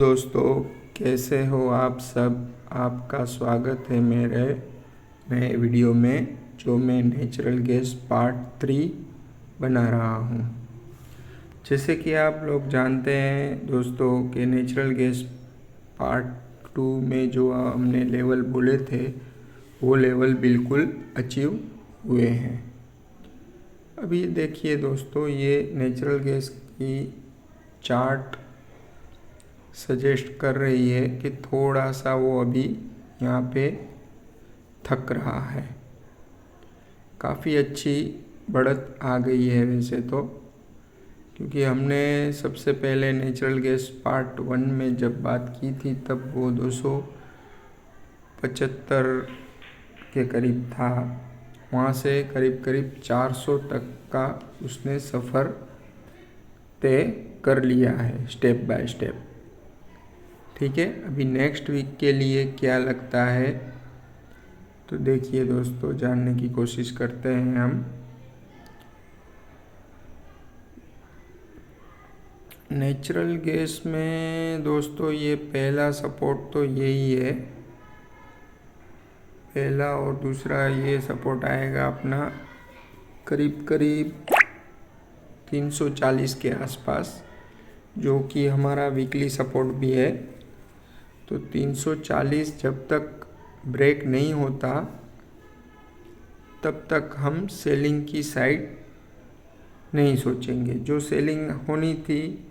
दोस्तों, कैसे हो आप सब। आपका स्वागत है मेरे नए वीडियो में, जो मैं नेचुरल गैस पार्ट 3 बना रहा हूँ। जैसे कि आप लोग जानते हैं दोस्तों कि नेचुरल गैस पार्ट 2 में जो हमने लेवल बोले थे वो लेवल बिल्कुल अचीव हुए हैं। अभी देखिए दोस्तों, ये नेचुरल गैस की चार्ट सजेस्ट कर रही है कि थोड़ा सा वो अभी यहाँ पे थक रहा है। काफ़ी अच्छी बढ़त आ गई है वैसे तो, क्योंकि हमने सबसे पहले नेचुरल गैस पार्ट 1 में जब बात की थी तब वो 275 के करीब था। वहाँ से करीब करीब 400 तक का उसने सफ़र तय कर लिया है स्टेप बाय स्टेप। ठीक है, अभी नेक्स्ट वीक के लिए क्या लगता है तो देखिए दोस्तों, जानने की कोशिश करते हैं हम। नेचुरल गैस में दोस्तों ये पहला सपोर्ट तो यही है, पहला, और दूसरा ये सपोर्ट आएगा अपना करीब करीब 340 के आसपास, जो कि हमारा वीकली सपोर्ट भी है। तो 340 जब तक ब्रेक नहीं होता तब तक हम सेलिंग की साइड नहीं सोचेंगे। जो सेलिंग होनी थी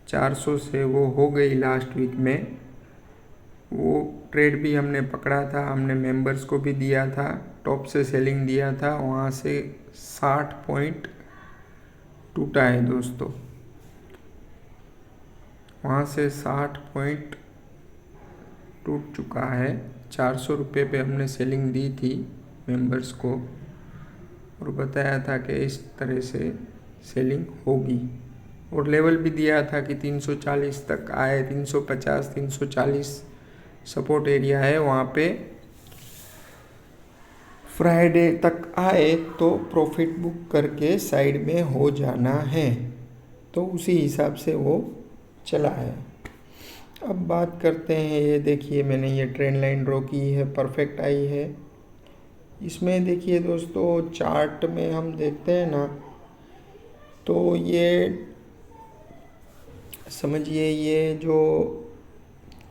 400 से वो हो गई लास्ट वीक में। वो ट्रेड भी हमने पकड़ा था, हमने मेंबर्स को भी दिया था, टॉप से सेलिंग दिया था, वहाँ से 60 पॉइंट टूटा है दोस्तों। वहाँ से 60 पॉइंट टूट चुका है। 400 रुपये पे हमने सेलिंग दी थी मेंबर्स को और बताया था कि इस तरह से सेलिंग होगी, और लेवल भी दिया था कि 340 तक आए, 350 340 सपोर्ट एरिया है, वहाँ पे फ्राइडे तक आए तो प्रॉफिट बुक करके साइड में हो जाना है। तो उसी हिसाब से वो चला है। अब बात करते हैं, ये देखिए मैंने ये ट्रेंड लाइन ड्रॉ की है, परफेक्ट आई है। इसमें देखिए दोस्तों, चार्ट में हम देखते हैं ना, तो ये समझिए ये जो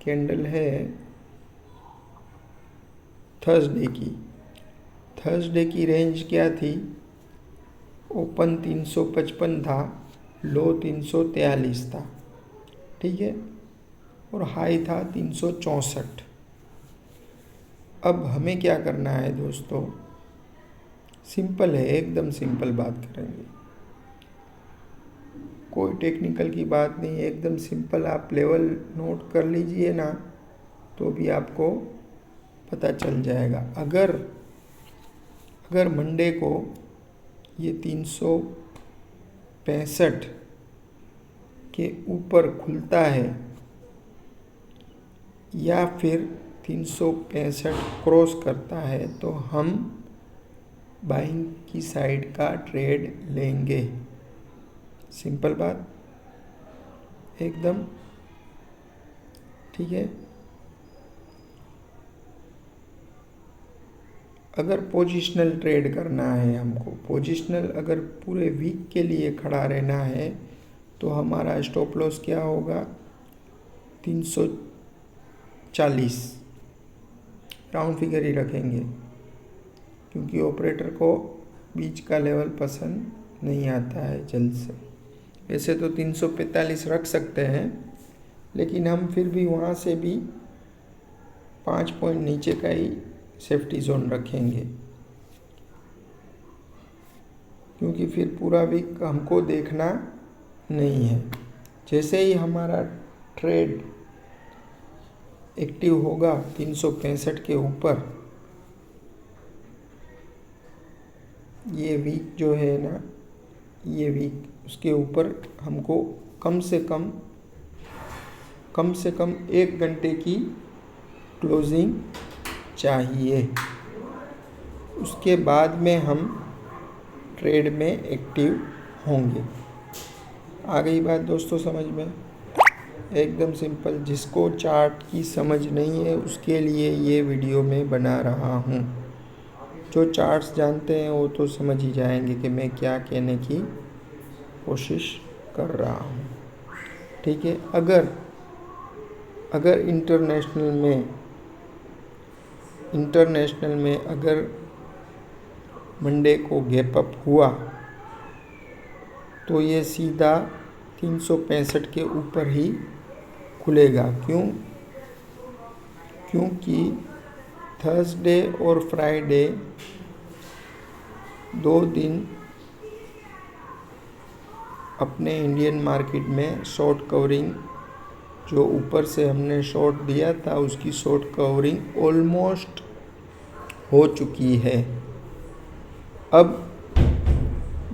कैंडल है थर्सडे की रेंज क्या थी, ओपन 355 था, लो 343 था, ठीक है, और हाई था 364। अब हमें क्या करना है दोस्तों, सिंपल है, एकदम सिंपल बात करेंगे, कोई टेक्निकल की बात नहीं है, एकदम सिंपल। आप लेवल नोट कर लीजिए ना तो भी आपको पता चल जाएगा। अगर मंडे को ये 365 के ऊपर खुलता है या फिर 365 क्रॉस करता है तो हम बाइंग की साइड का ट्रेड लेंगे। सिंपल बात, एकदम, ठीक है। अगर पोजिशनल ट्रेड करना है हमको, पोजिशनल अगर पूरे वीक के लिए खड़ा रहना है तो हमारा स्टॉप लॉस क्या होगा, 340, राउंड फिगर ही रखेंगे, क्योंकि ऑपरेटर को बीच का लेवल पसंद नहीं आता है जल्द से। वैसे तो 345 रख सकते हैं, लेकिन हम फिर भी वहाँ से भी 5 पॉइंट नीचे का ही सेफ्टी जोन रखेंगे, क्योंकि फिर पूरा वीक हमको देखना नहीं है। जैसे ही हमारा ट्रेड एक्टिव होगा 365 के ऊपर, ये वीक जो है ना, ये वीक उसके ऊपर हमको कम से कम 1 घंटे की क्लोजिंग चाहिए। उसके बाद में हम ट्रेड में एक्टिव होंगे। आ गई बात दोस्तों समझ में? एकदम सिंपल। जिसको चार्ट की समझ नहीं है उसके लिए ये वीडियो मैं बना रहा हूँ। जो चार्ट्स जानते हैं वो तो समझ ही जाएंगे कि मैं क्या कहने की कोशिश कर रहा हूँ। ठीक है। अगर इंटरनेशनल में अगर मंडे को गैप अप हुआ तो ये सीधा 365 के ऊपर ही खुलेगा। क्योंकि थर्सडे और फ्राइडे 2 दिन अपने इंडियन मार्केट में शॉर्ट कवरिंग, जो ऊपर से हमने शॉर्ट दिया था उसकी शॉर्ट कवरिंग ऑलमोस्ट हो चुकी है। अब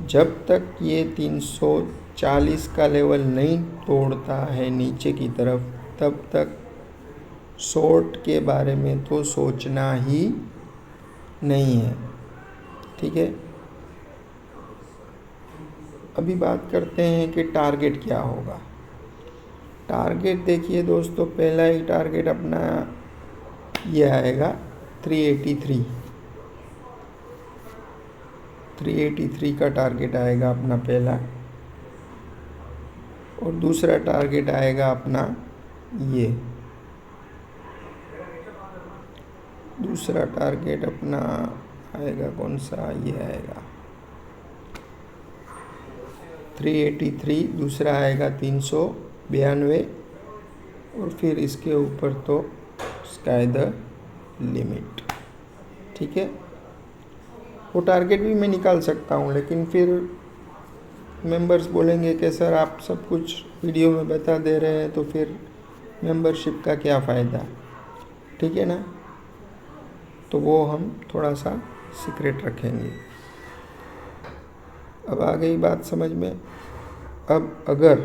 जब तक ये 340 का लेवल नहीं तोड़ता है नीचे की तरफ, तब तक शॉर्ट के बारे में तो सोचना ही नहीं है। ठीक है। अभी बात करते हैं कि टारगेट क्या होगा। टारगेट देखिए दोस्तों, पहला ही टारगेट अपना ये आएगा 383 का टारगेट आएगा अपना पहला, और दूसरा टारगेट आएगा अपना ये, दूसरा टारगेट अपना आएगा कौन सा, ये आएगा 383, दूसरा आएगा 392, और फिर इसके ऊपर तो स्काई द लिमिट। ठीक है। वो टारगेट भी मैं निकाल सकता हूँ, लेकिन फिर मेंबर्स बोलेंगे कि सर आप सब कुछ वीडियो में बता दे रहे हैं तो फिर मेंबरशिप का क्या फ़ायदा। ठीक है ना। तो वो हम थोड़ा सा सीक्रेट रखेंगे। अब आ गई बात समझ में। अब अगर,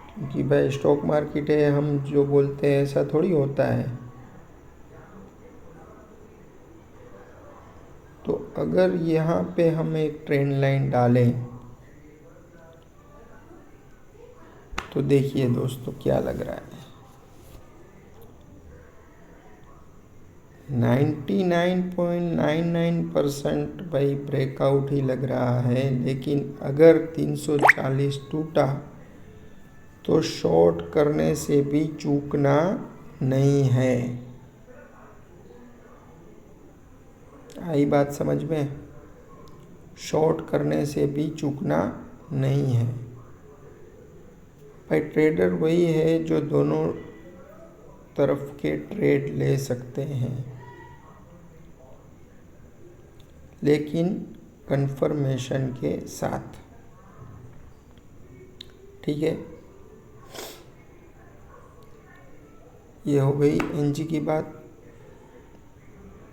क्योंकि भाई स्टॉक मार्केट है, हम जो बोलते हैं ऐसा थोड़ी होता है। तो अगर यहाँ पे हम एक ट्रेंड लाइन डालें तो देखिए दोस्तों क्या लग रहा है, 99.99% भाई ब्रेकआउट ही लग रहा है। लेकिन अगर 340 टूटा तो शॉर्ट करने से भी चूकना नहीं है। आई बात समझ में। शॉर्ट करने से भी चूकना नहीं है। भाई ट्रेडर वही है जो दोनों तरफ के ट्रेड ले सकते हैं, लेकिन कंफर्मेशन के साथ। ठीक है। ये हो गई एनजी की बात।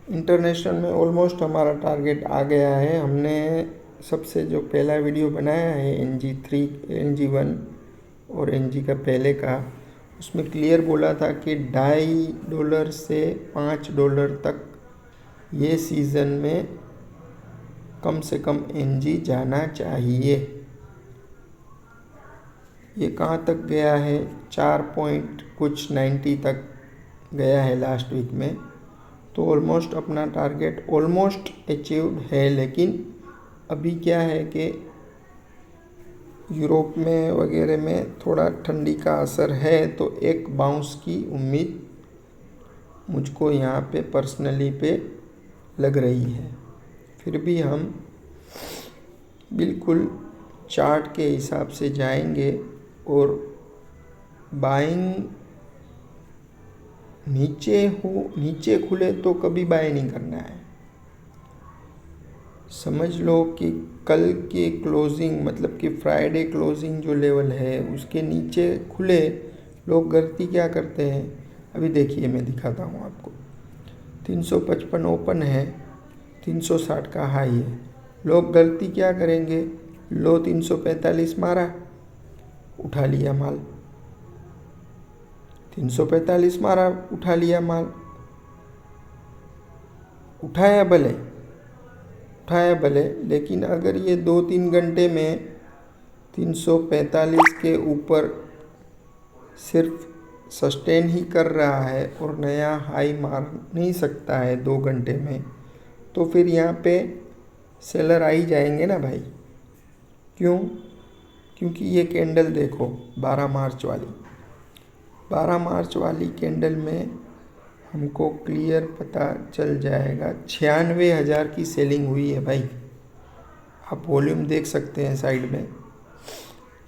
इंटरनेशनल में ऑलमोस्ट हमारा टारगेट आ गया है। हमने सबसे जो पहला वीडियो बनाया है NG3, NG1 और NG का पहले का, उसमें क्लियर बोला था कि $2.5 से $5 तक ये सीज़न में कम से कम NG जाना चाहिए। ये कहाँ तक गया है, 4.90 तक गया है लास्ट वीक में। तो ऑलमोस्ट अपना टारगेट ऑलमोस्ट अचीव्ड है। लेकिन अभी क्या है कि यूरोप में वगैरह में थोड़ा ठंडी का असर है, तो एक बाउंस की उम्मीद मुझको यहाँ पे पर्सनली पे लग रही है। फिर भी हम बिल्कुल चार्ट के हिसाब से जाएंगे और बाइंग नीचे खुले तो कभी बाय नहीं करना है। समझ लो कि कल के क्लोजिंग, मतलब कि फ्राइडे क्लोजिंग जो लेवल है उसके नीचे खुले, लोग गलती क्या करते हैं, अभी देखिए मैं दिखाता हूँ आपको। 355 ओपन है, 360 का हाई है। लोग गलती क्या करेंगे, लो 345 मारा, उठा लिया माल, 345 मारा, उठा लिया माल, उठाया भले, लेकिन अगर ये 2-3 घंटे में 345 के ऊपर सिर्फ सस्टेन ही कर रहा है और नया हाई मार नहीं सकता है 2 घंटे में, तो फिर यहाँ पे सेलर आ ही जाएंगे ना भाई। क्यों? क्योंकि ये कैंडल देखो 12 मार्च वाली कैंडल में हमको क्लियर पता चल जाएगा 96,000 की सेलिंग हुई है भाई। आप वॉल्यूम देख सकते हैं साइड में,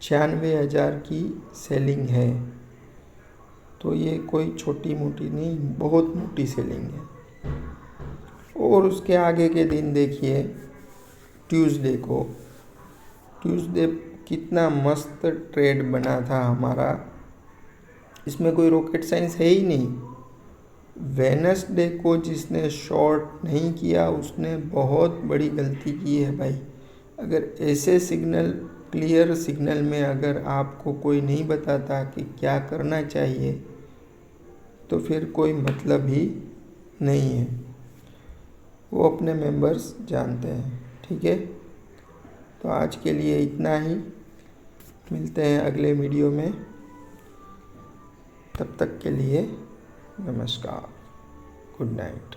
96,000 की सेलिंग है। तो ये कोई छोटी मोटी नहीं, बहुत मोटी सेलिंग है। और उसके आगे के दिन देखिए, ट्यूसडे को, ट्यूसडे कितना मस्त ट्रेड बना था हमारा, इसमें कोई रॉकेट साइंस है ही नहीं। वेडनेसडे को जिसने शॉर्ट नहीं किया उसने बहुत बड़ी गलती की है भाई। अगर ऐसे सिग्नल, क्लियर सिग्नल में अगर आपको कोई नहीं बताता कि क्या करना चाहिए तो फिर कोई मतलब ही नहीं है। वो अपने मेंबर्स जानते हैं। ठीक है, तो आज के लिए इतना ही, मिलते हैं अगले वीडियो में। तब तक के लिए नमस्कार, गुड नाइट।